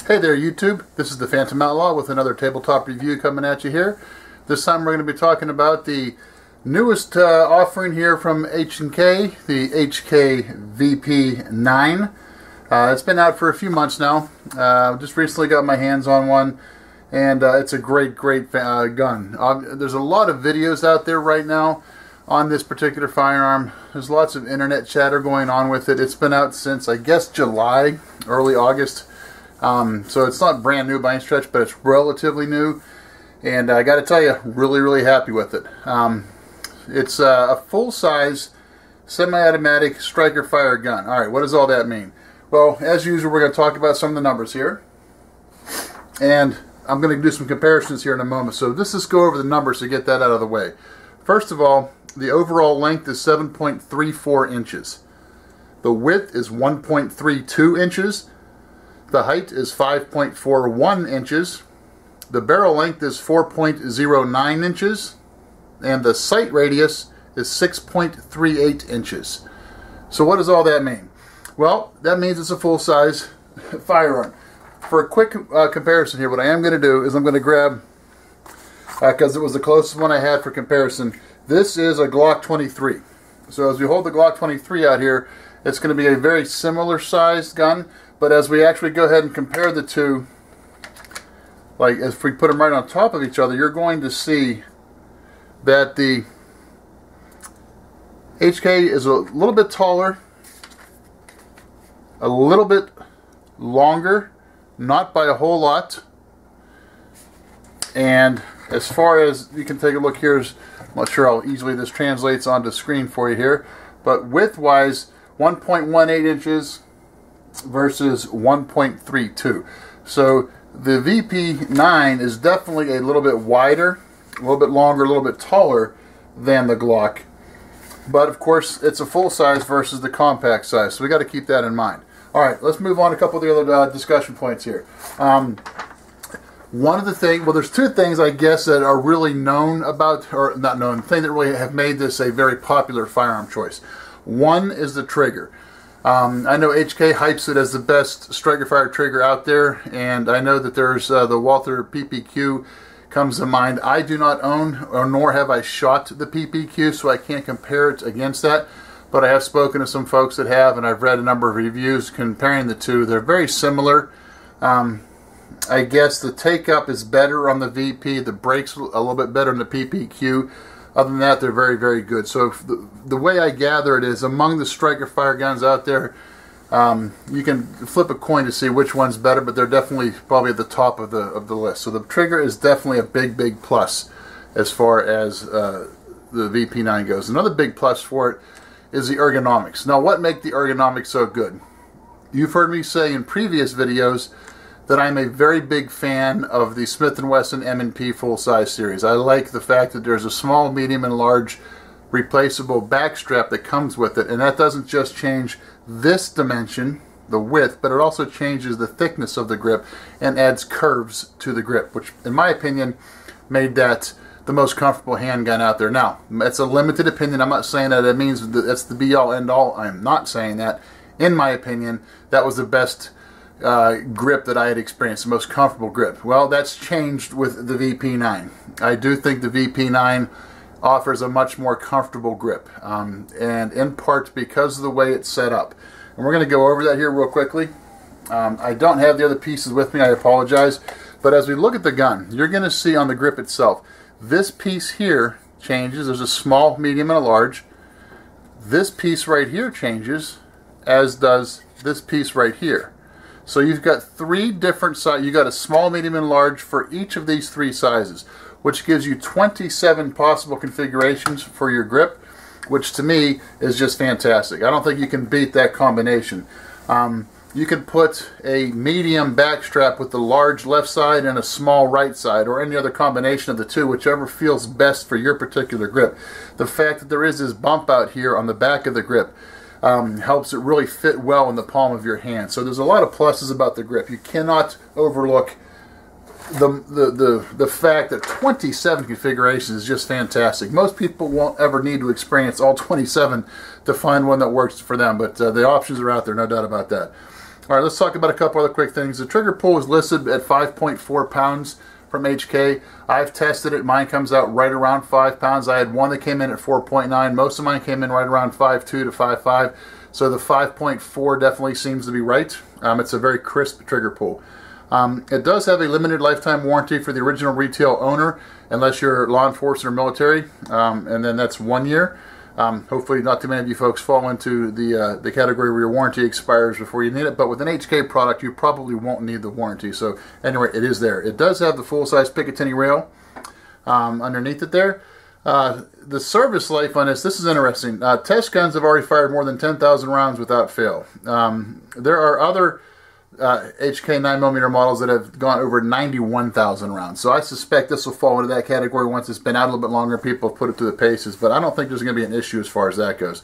Hey there YouTube, this is the Phantom Outlaw with another tabletop review coming at you here. This time we're going to be talking about the newest offering here from H&K, the HK VP9. It's been out for a few months now. Just recently got my hands on one, and it's a great gun. There's a lot of videos out there right now on this particular firearm. There's lots of internet chatter going on with it. It's been out since, I guess, July, early August. So it's not brand new by any stretch, but it's relatively new, and I got to tell you, really happy with it. It's a full-size semi-automatic striker fire gun. Alright, what does all that mean? Well, as usual, we're going to talk about some of the numbers here, and I'm going to do some comparisons here in a moment, so let's just go over the numbers to get that out of the way. First of all, the overall length is 7.34 inches. The width is 1.32 inches. The height is 5.41 inches. The barrel length is 4.09 inches. And the sight radius is 6.38 inches. So what does all that mean? Well, that means it's a full-size firearm. For a quick comparison here, what I am going to do is I'm going to grab, because it was the closest one I had for comparison, this is a Glock 23. So as we hold the Glock 23 out here, it's going to be a very similar sized gun. But as we actually go ahead and compare the two, like if we put them right on top of each other, you're going to see that the HK is a little bit taller, a little bit longer, not by a whole lot. And as far as you can take a look here, I'm not sure how easily this translates onto screen for you here, but width-wise, 1.18 inches versus 1.32. So the VP9 is definitely a little bit wider, a little bit longer, a little bit taller than the Glock. But of course, it's a full size versus the compact size, so we got to keep that in mind. Alright, let's move on to a couple of the other discussion points here. One of the things, well, there's two things I guess that are really known about, or not known, the thing that really have made this a very popular firearm choice. One is the trigger. I know HK hypes it as the best striker fire trigger out there, and I know that there's the Walther PPQ comes to mind. I do not own, or nor have I shot the PPQ, so I can't compare it against that, but I have spoken to some folks that have, and I've read a number of reviews comparing the two. They're very similar. I guess the take-up is better on the VP, the brakes a little bit better on the PPQ. Other than that, they're very good. So the way I gather it is, among the striker fire guns out there, you can flip a coin to see which one's better, but they're definitely probably at the top of the list. So the trigger is definitely a big plus as far as the VP9 goes. Another big plus for it is the ergonomics. Now, what makes the ergonomics so good? You've heard me say in previous videos that I'm a very big fan of the Smith & Wesson M&P full-size series. I like the fact that there's a small, medium, and large replaceable back strap that comes with it, and that doesn't just change this dimension, the width, but it also changes the thickness of the grip and adds curves to the grip, which in my opinion made that the most comfortable handgun out there. Now, it's a limited opinion. I'm not saying that it means that's the be-all, end-all. I'm not saying that. In my opinion, that was the best grip that I had experienced, the most comfortable grip. Well, that's changed with the VP9. I do think the VP9 offers a much more comfortable grip, and in part because of the way it's set up. And we're going to go over that here real quickly. I don't have the other pieces with me, I apologize, but as we look at the gun, you're going to see on the grip itself, this piece here changes. There's a small, medium, and a large. This piece right here changes, as does this piece right here. So you've got three different sizes. You've got a small, medium, and large for each of these three sizes, which gives you 27 possible configurations for your grip, which to me is just fantastic. I don't think you can beat that combination. You can put a medium back strap with the large left side and a small right side, or any other combination of the two, whichever feels best for your particular grip. The fact that there is this bump out here on the back of the grip helps it really fit well in the palm of your hand. So there's a lot of pluses about the grip. You cannot overlook the fact that 27 configurations is just fantastic. Most people won't ever need to experience all 27 to find one that works for them, but the options are out there, no doubt about that. All right, let's talk about a couple other quick things. The trigger pull is listed at 5.4 pounds from HK. I've tested it. Mine comes out right around 5 pounds. I had one that came in at 4.9. Most of mine came in right around 5.2 to 5.5. So the 5.4 definitely seems to be right. It's a very crisp trigger pull. It does have a limited lifetime warranty for the original retail owner, unless you're law enforcement or military, and then that's 1 year. Hopefully not too many of you folks fall into the category where your warranty expires before you need it, but with an HK product you probably won't need the warranty. So anyway, it is there. It does have the full-size Picatinny rail underneath it there. The service life on this is interesting. Test guns have already fired more than 10,000 rounds without fail. There are other HK 9mm models that have gone over 91,000 rounds. So I suspect this will fall into that category once it's been out a little bit longer. People have put it through the paces, but I don't think there's going to be an issue as far as that goes.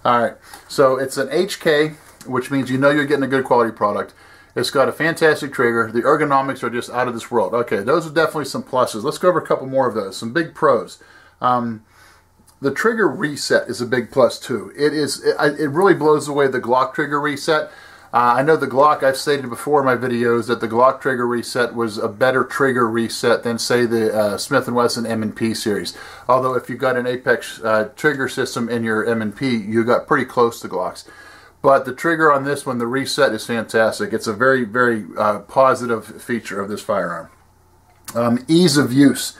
All right, so it's an HK, which means you know you're getting a good quality product. It's got a fantastic trigger. The ergonomics are just out of this world. Okay, those are definitely some pluses. Let's go over a couple more of those. Some big pros. The trigger reset is a big plus too. It really blows away the Glock trigger reset. I know the Glock, I've stated before in my videos that the Glock trigger reset was a better trigger reset than, say, the Smith & Wesson M&P series. Although if you've got an Apex trigger system in your M&P, you got pretty close to Glocks. But the trigger on this one, the reset is fantastic. It's a very, very positive feature of this firearm. Ease of use.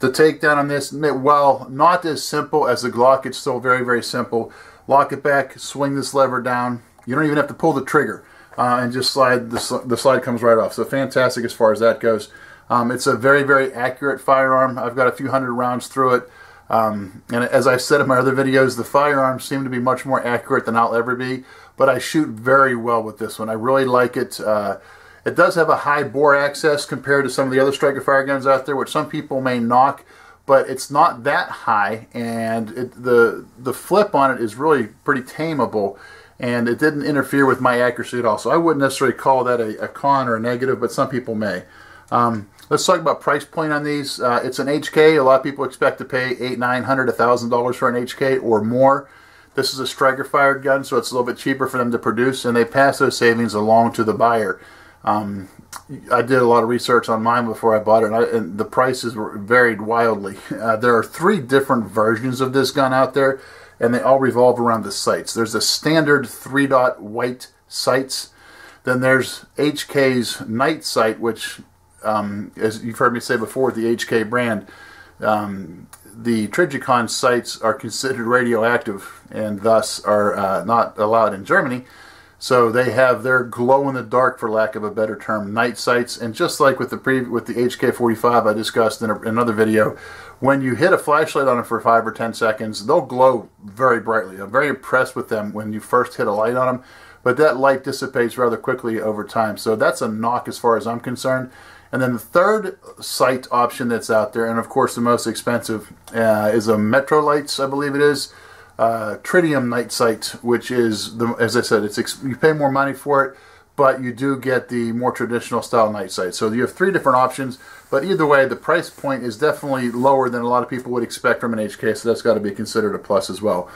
The takedown on this, while not as simple as the Glock, it's still very, very simple. Lock it back, swing this lever down. You don't even have to pull the trigger and just slide. The slide comes right off. So fantastic as far as that goes. It's a very, very accurate firearm. I've got a few hundred rounds through it. And as I've said in my other videos, the firearms seem to be much more accurate than I'll ever be. But I shoot very well with this one. I really like it. It does have a high bore access compared to some of the other striker fire guns out there, which some people may knock. But it's not that high. And the flip on it is really pretty tameable. And it didn't interfere with my accuracy at all. So I wouldn't necessarily call that a con or a negative, but some people may. Let's talk about price point on these. It's an HK. A lot of people expect to pay $800, $900, $1,000 for an HK or more. This is a striker-fired gun, so it's a little bit cheaper for them to produce, and they pass those savings along to the buyer. I did a lot of research on mine before I bought it, and the prices varied wildly. There are 3 different versions of this gun out there, and they all revolve around the sights. There's a standard 3-dot white sights. Then there's HK's night sight, which, as you've heard me say before with the HK brand, the Trigicon sights are considered radioactive and thus are not allowed in Germany. So they have their glow-in-the-dark, for lack of a better term, night sights. And just like with the HK45 I discussed in another video, when you hit a flashlight on them for 5 or 10 seconds, they'll glow very brightly. I'm very impressed with them when you first hit a light on them, but that light dissipates rather quickly over time. So that's a knock as far as I'm concerned. And then the third sight option that's out there, and of course the most expensive, is a Metro Lights, I believe it is. Tritium night sight, which is, as I said, you pay more money for it, but you do get the more traditional style night sight. So you have 3 different options, but either way, the price point is definitely lower than a lot of people would expect from an HK, so that's got to be considered a plus as well.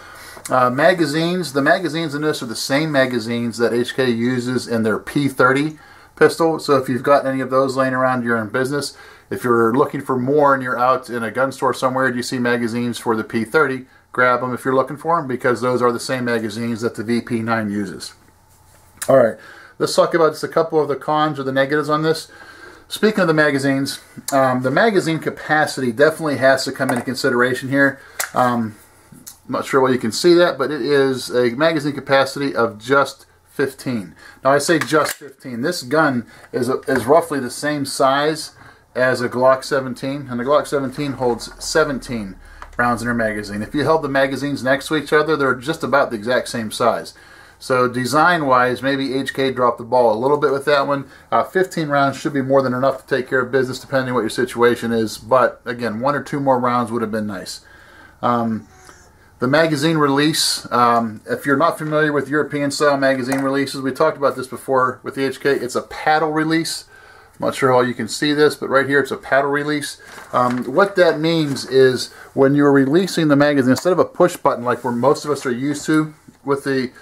Magazines. The magazines in this are the same magazines that HK uses in their P30 pistol, so if you've got any of those laying around, you're in business. If you're looking for more and you're out in a gun store somewhere and you see magazines for the P30, grab them if you're looking for them, because those are the same magazines that the VP9 uses. Alright, let's talk about just a couple of the cons or the negatives on this. Speaking of the magazines, the magazine capacity definitely has to come into consideration here. I'm not sure whether you can see that, but it is a magazine capacity of just 15. Now I say just 15. This gun is roughly the same size as a Glock 17, and the Glock 17 holds 17 rounds in her magazine. If you held the magazines next to each other, they're just about the exact same size. So design-wise, maybe HK dropped the ball a little bit with that one. 15 rounds should be more than enough to take care of business, depending on what your situation is. But again, 1 or 2 more rounds would have been nice. The magazine release, if you're not familiar with European-style magazine releases, we talked about this before with the HK. It's a paddle release. I'm not sure how you can see this, but right here it's a paddle release. What that means is when you're releasing the magazine, instead of a push button like where most of us are used to with the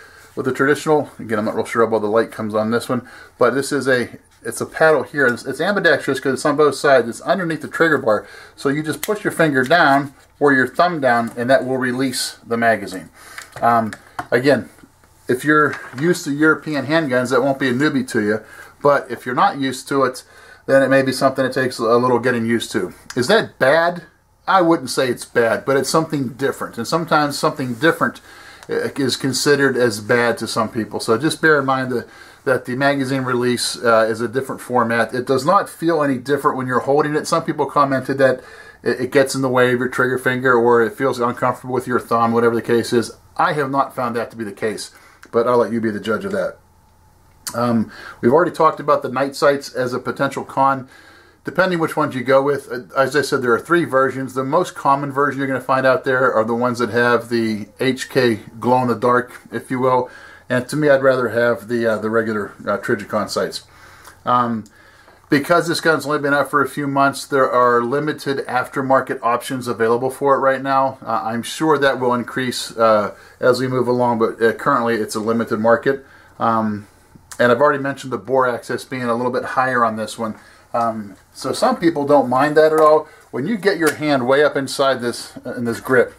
with the traditional. Again, I'm not real sure how well the light comes on this one, but this is it's a paddle here. It's ambidextrous because it's on both sides. It's underneath the trigger bar, so you just push your finger down or your thumb down, and that will release the magazine. Again, if you're used to European handguns, that won't be a newbie to you, but if you're not used to it, then it may be something that takes a little getting used to. Is that bad? I wouldn't say it's bad, but it's something different, and sometimes something different is considered as bad to some people. So just bear in mind that the magazine release is a different format. It does not feel any different when you're holding it. Some people commented that it gets in the way of your trigger finger, or it feels uncomfortable with your thumb, whatever the case is. I have not found that to be the case, but I'll let you be the judge of that. We've already talked about the night sights as a potential con. Depending which ones you go with, as I said, there are 3 versions. The most common version you're going to find out there are the ones that have the HK glow-in-the-dark, if you will. And to me, I'd rather have the regular Trijicon sights. Because this gun's only been out for a few months, there are limited aftermarket options available for it right now. I'm sure that will increase as we move along, but currently it's a limited market. And I've already mentioned the bore access being a little bit higher on this one. So some people don't mind that at all. When you get your hand way up inside this in this grip,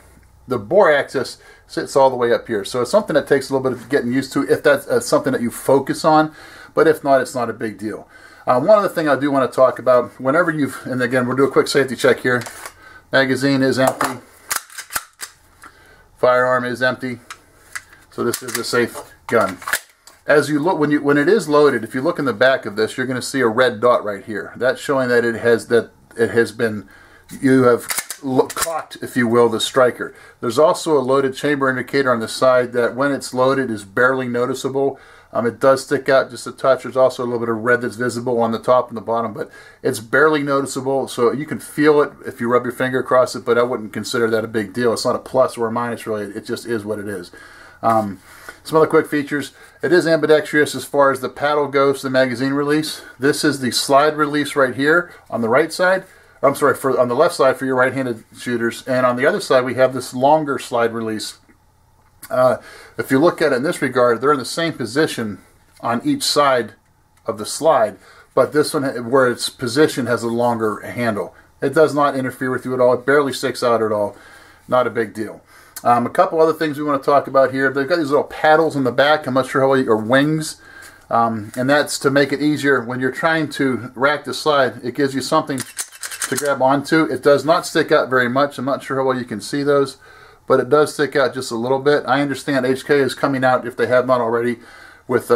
the bore access sits all the way up here. So it's something that takes a little bit of getting used to if that's something that you focus on. But if not, it's not a big deal. One other thing I do want to talk about, whenever and again, we'll do a quick safety check here. Magazine is empty. Firearm is empty. So this is a safe gun. As you look, when it is loaded, if you look in the back of this, you're going to see a red dot right here. That's showing that you have cocked, if you will, the striker. There's also a loaded chamber indicator on the side that when it's loaded is barely noticeable. It does stick out just a touch. There's also a little bit of red that's visible on the top and the bottom, but it's barely noticeable, so you can feel it if you rub your finger across it, but I wouldn't consider that a big deal. It's not a plus or a minus, really. It just is what it is. Some other quick features. It is ambidextrous as far as the paddle goes to the magazine release. This is the slide release right here on the right side. I'm sorry, on the left side for your right-handed shooters, and on the other side we have this longer slide release. If you look at it in this regard, they're in the same position on each side of the slide, but this one, where its position, has a longer handle. It does not interfere with you at all. It barely sticks out at all. Not a big deal. A couple other things we want to talk about here. They've got these little paddles in the back. I'm not sure how well or wings. And that's to make it easier when you're trying to rack the slide. It gives you something to grab onto. It does not stick out very much. I'm not sure how well you can see those, but it does stick out just a little bit. I understand HK is coming out, if they have not already, with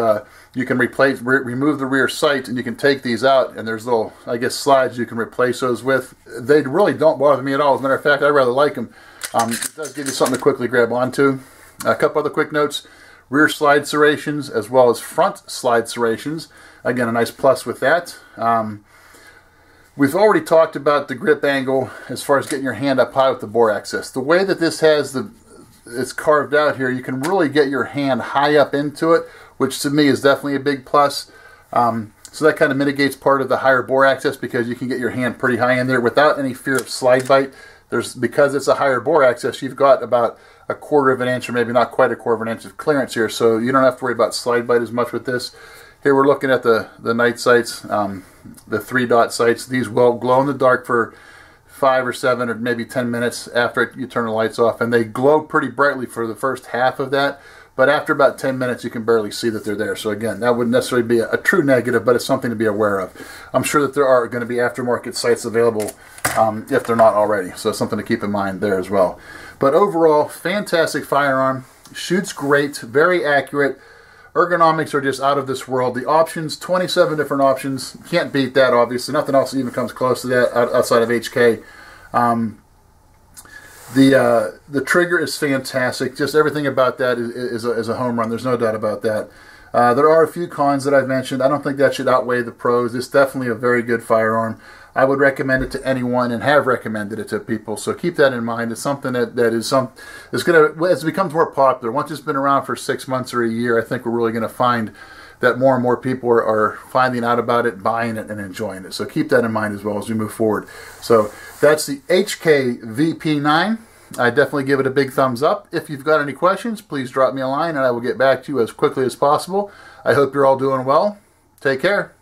you can remove the rear sight, and you can take these out, and there's little, I guess, slides you can replace those with. They really don't bother me at all. As a matter of fact, I rather like them. It does give you something to quickly grab onto. A couple other quick notes. Rear slide serrations as well as front slide serrations. Again, a nice plus with that. We've already talked about the grip angle as far as getting your hand up high with the bore access. The way that this it's carved out here, you can really get your hand high up into it, which to me is definitely a big plus. So that kind of mitigates part of the higher bore access, because you can get your hand pretty high in there without any fear of slide bite. Because it's a higher bore access, you've got about 1/4 of an inch, or maybe not quite 1/4 of an inch of clearance here, so you don't have to worry about slide bite as much with this. Here we're looking at the night sights, the 3-dot sights. These will glow in the dark for 5 or 7 or maybe 10 minutes after you turn the lights off, and they glow pretty brightly for the first half of that, but after about 10 minutes you can barely see that they're there. So again, that wouldn't necessarily be a true negative, but it's something to be aware of. I'm sure that there are going to be aftermarket sights available if they're not already, so something to keep in mind there as well. But overall, fantastic firearm. Shoots great, very accurate. Ergonomics are just out of this world. The options, 27 different options. Can't beat that, obviously. Nothing else even comes close to that outside of HK. The trigger is fantastic. Just everything about that is a home run. There's no doubt about that. There are a few cons that I've mentioned. I don't think that should outweigh the pros. It's definitely a very good firearm. I would recommend it to anyone, and have recommended it to people. So keep that in mind. It's something that is going to, as it becomes more popular, once it's been around for 6 months or a year, I think we're really going to find that more and more people are finding out about it, buying it, and enjoying it. So keep that in mind as well as we move forward. So that's the HK VP9. I definitely give it a big thumbs up. If you've got any questions, please drop me a line and I will get back to you as quickly as possible. I hope you're all doing well. Take care.